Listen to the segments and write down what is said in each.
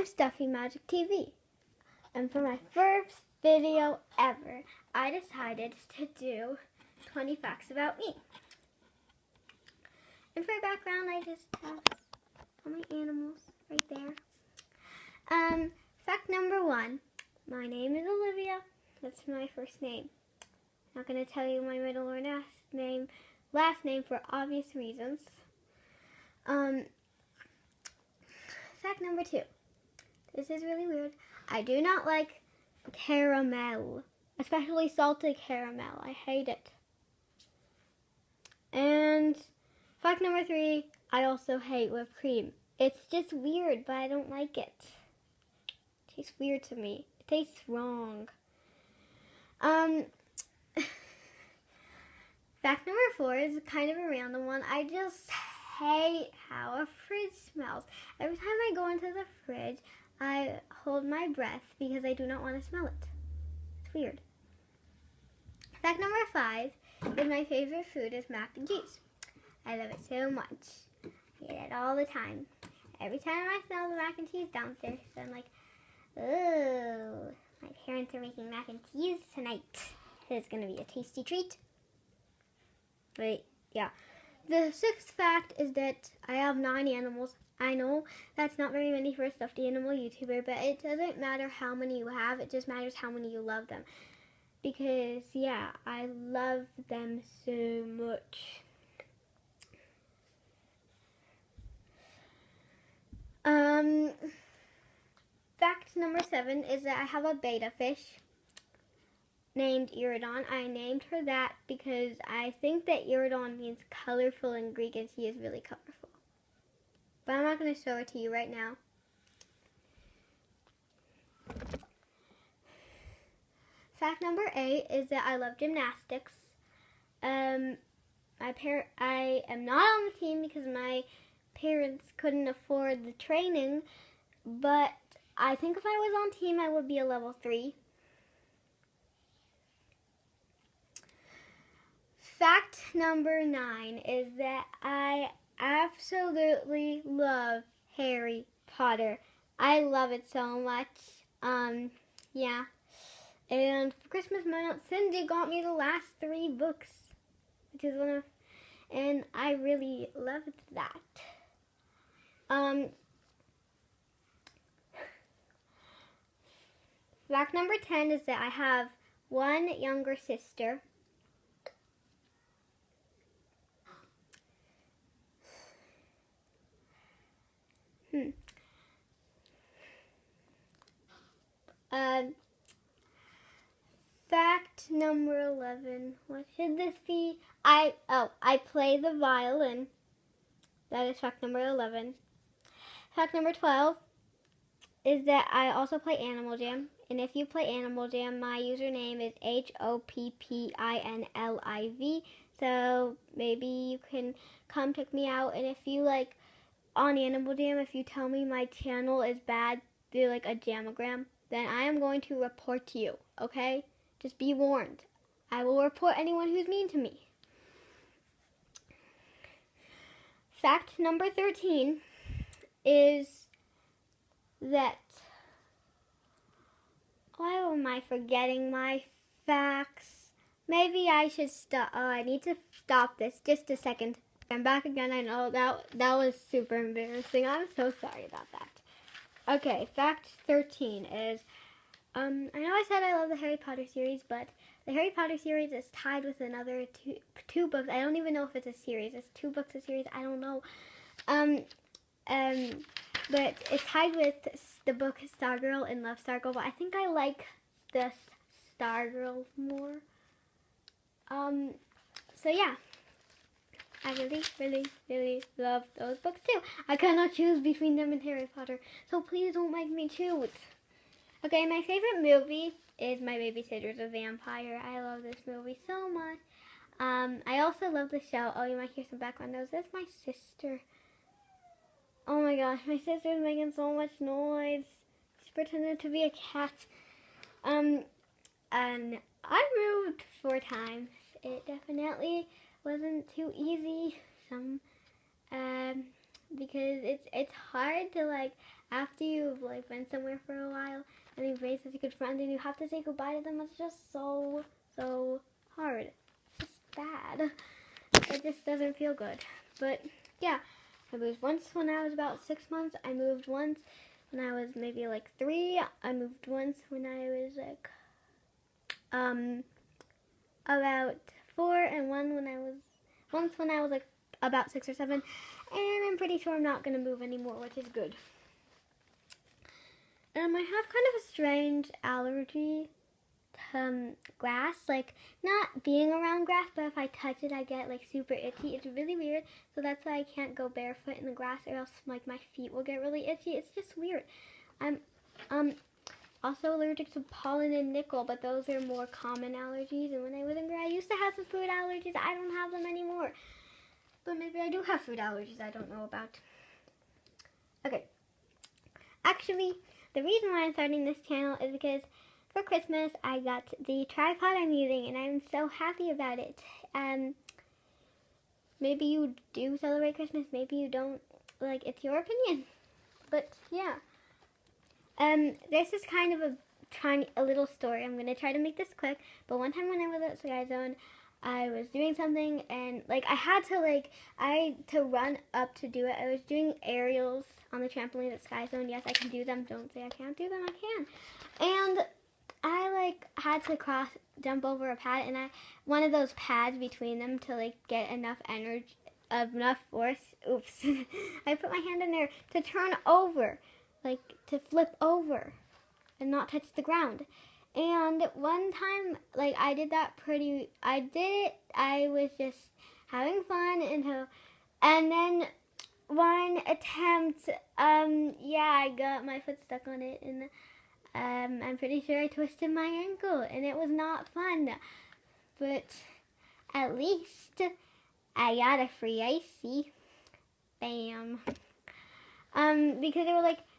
Stuffy Magic TV. And for my first video ever, I decided to do 20 facts about me. And for background, I just have all my animals right there. Fact number 1, my name is Olivia. That's my first name. I'm not going to tell you my middle or last name for obvious reasons. Fact number 2. This is really weird. I do not like caramel, especially salted caramel. I hate it. And fact number 3, I also hate whipped cream. It's just weird, but I don't like it. It tastes weird to me. It tastes wrong. Fact number 4 is kind of a random one. I just hate how a fridge smells. Every time I go into the fridge, I hold my breath because I do not want to smell it. It's weird. Fact number 5 is my favorite food is mac and cheese. I love it so much. I eat it all the time. Every time I smell the mac and cheese downstairs, I'm like, oh, my parents are making mac and cheese tonight. It's going to be a tasty treat. Wait, yeah. The 6th fact is that I have 9 animals. I know that's not very many for a stuffed animal YouTuber, but it doesn't matter how many you have. It just matters how many you love them. Because, yeah, I love them so much. Fact number 7 is that I have a betta fish named Iridon. I named her that because I think that Iridon means colorful in Greek, and she is really colorful. But I'm not going to show it to you right now. Fact number 8 is that I love gymnastics. I am not on the team because my parents couldn't afford the training, but I think if I was on team, I would be a level 3. Fact number 9 is that I absolutely love Harry Potter. I love it so much. Yeah. And for Christmas, my Aunt Cindy got me the last 3 books, which is and I really loved that. Fact number 10 is that I have 1 younger sister. Fact number 11. What should this be? I play the violin. That is fact number 11. Fact number 12 is that I also play Animal Jam. And if you play Animal Jam, my username is HOPPINLIV. So maybe you can come check me out. And if you like on Animal Jam, if you tell me my channel is bad through like a jamagram, then I am going to report you, okay? Just be warned. I will report anyone who's mean to me. Fact number 13 is that... Why am I forgetting my facts? Maybe I should stop. Oh, I need to stop this. Just a second. I'm back again. I know that was super embarrassing. I'm so sorry about that. Okay, fact 13 is... I know I said I love the Harry Potter series, but the Harry Potter series is tied with another two books. I don't even know if it's a series. It's 2 books a series. I don't know. But it's tied with the book Stargirl and Love Stargirl, but I think I like the Stargirl more. So yeah. I really, really, really love those books too. I cannot choose between them and Harry Potter, so please don't make me choose. Okay, my favorite movie is My Babysitter's a Vampire. I love this movie so much. I also love the show. Oh, you might hear some background noise. That's my sister. Oh my gosh, my sister's making so much noise. She's pretending to be a cat. And I moved 4 times. It definitely wasn't too easy. because it's hard to like after you've like been somewhere for a while and you've made such a good friend and you have to say goodbye to them. It's just so hard. It's just bad. It just doesn't feel good. But yeah, I moved once when I was about 6 months. I moved once when I was maybe like 3. I moved once when I was like about 4, and once when I was like about 6 or 7. And I'm pretty sure I'm not gonna move anymore, which is good. I have kind of a strange allergy to grass, like not being around grass, but if I touch it I get like super itchy. It's really weird, so that's why I can't go barefoot in the grass or else like my feet will get really itchy. It's just weird. I'm also allergic to pollen and nickel, but those are more common allergies, and when I was younger I used to have some food allergies. I don't have them anymore, but maybe I do have food allergies I don't know about. Okay, actually the reason why I'm starting this channel is because for Christmas, I got the tripod I'm using, and I'm so happy about it. Maybe you do celebrate Christmas, maybe you don't. Like, it's your opinion. But, yeah. This is kind of a little story. I'm going to try to make this quick. But one time when I was at Sky Zone, I was doing something, and, like, I had to run up to do it. I was doing aerials on the trampoline at Sky Zone. Yes, I can do them. Don't say I can't do them. I can. And I like had to jump over a pad, and one of those pads between them to like get enough energy, enough force. Oops. I put my hand in there to turn over, like to flip over and not touch the ground. And one time, like I did it. I was just having fun and then one attempt, I got my foot stuck on it, and I'm pretty sure I twisted my ankle, and it was not fun. But at least I got a free icy. Bam. Because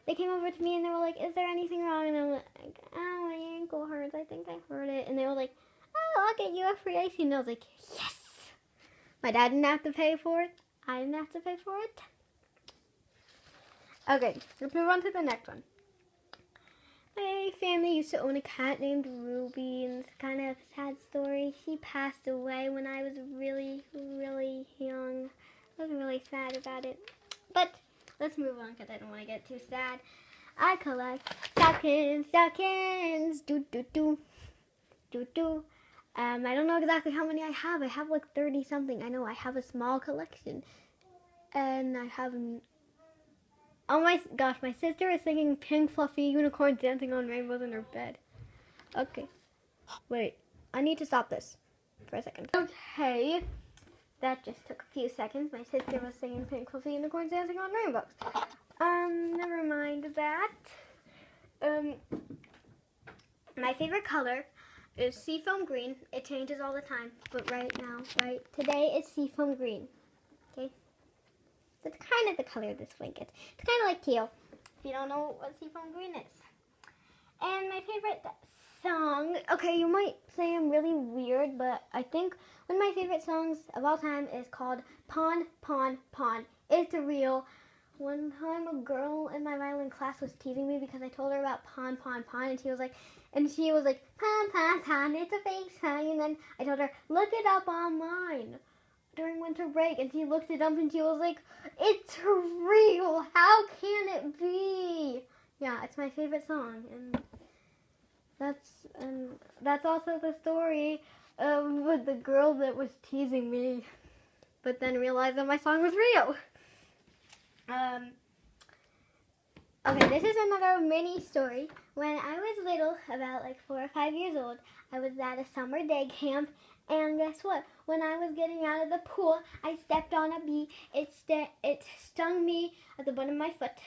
they came over to me and they were like, "Is there anything wrong?" And I'm like, "Oh, my ankle hurts. I think I hurt it." And they were like, "Oh, I'll get you a free icy." And I was like, "Yes!" My dad didn't have to pay for it. I didn't have to pay for it. Okay, let's move on to the next one. My family used to own a cat named Ruby, and it's kind of a sad story. She passed away when I was really, really young. I was really sad about it. But let's move on because I don't want to get too sad. I collect stockings, do. I don't know exactly how many I have. I have like 30 something. I know I have a small collection, and I have. Oh my gosh, my sister is singing Pink Fluffy Unicorns Dancing on Rainbows in her bed. Okay. Wait, I need to stop this for a second. Okay. That just took a few seconds. My sister was singing Pink Fluffy Unicorns Dancing on Rainbows. Never mind that. My favorite color is seafoam green. It changes all the time, but right today it's seafoam green. Okay? That's kind of the color of this blanket. It's kind of like teal, if you don't know what seafoam green is. And my favorite song, okay, you might say I'm really weird, but I think one of my favorite songs of all time is called Pon, Pon, Pon. It's real. One time a girl in my violin class was teasing me because I told her about Pon, Pon, Pon, and she was like, Pon, Pon, Pon, it's a fake song. And then I told her, look it up online during winter break, and she looked it up and she was like, it's real, how can it be? Yeah, it's my favorite song, and that's also the story of the girl that was teasing me, but then realized that my song was real. Okay, this is another mini story. When I was little, about like 4 or 5 years old, I was at a summer day camp. And guess what? When I was getting out of the pool, I stepped on a bee. It stung me at the bottom of my foot.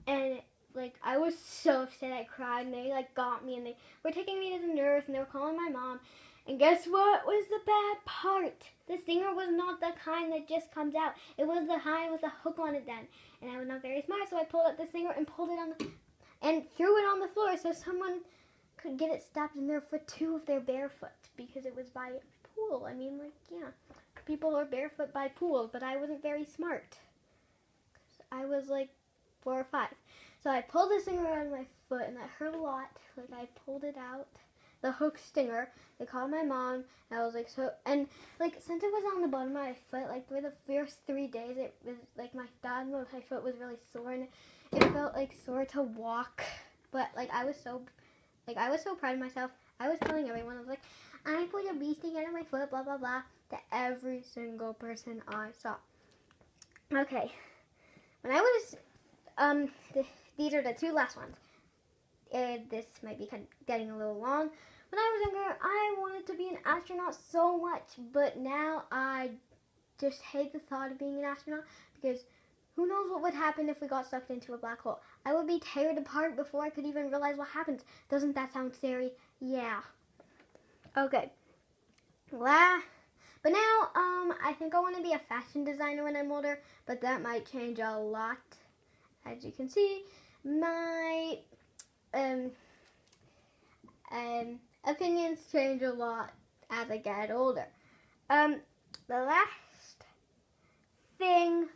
And, like, I was so upset. I cried, and they, like, got me. And they were taking me to the nurse, and they were calling my mom. And guess what was the bad part? The stinger was not the kind that just comes out. It was the kind with a hook on it then. And I was not very smart, so I pulled out the stinger and pulled it and threw it on the floor so someone could get it stabbed in their foot too if they're barefoot, because it was by a pool. I mean, like, yeah, people are barefoot by pools, but I wasn't very smart. I was like 4 or 5. So I pulled the stinger out of my foot, and that hurt a lot. Like, I pulled it out, the hook stinger. They called my mom, and I was like, so, and like, since it was on the bottom of my foot, like, for the first 3 days, it was like my thumb of my foot was really sore, and it felt like sore to walk. But like, I was so proud of myself. I was telling everyone, I was like, I put a bee sting out of my foot, blah blah blah, to every single person I saw. Okay, when I was these are the 2 last ones. This might be getting a little long. When I was younger, I wanted to be an astronaut so much, but now I just hate the thought of being an astronaut, because who knows what would happen if we got sucked into a black hole. I would be teared apart before I could even realize what happens. Doesn't that sound scary? Yeah. Okay. But now, I think I want to be a fashion designer when I'm older, but that might change a lot. As you can see, my opinions change a lot as I get older. The last thing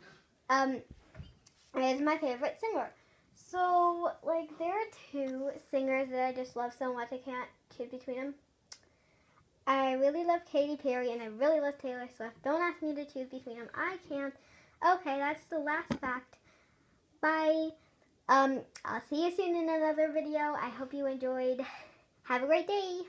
is my favorite singer. So, like, there are 2 singers that I just love so much I can't choose between them. I really love Katy Perry and I really love Taylor Swift. Don't ask me to choose between them. I can't. Okay, that's the last fact. Bye. I'll see you soon in another video. I hope you enjoyed. Have a great day.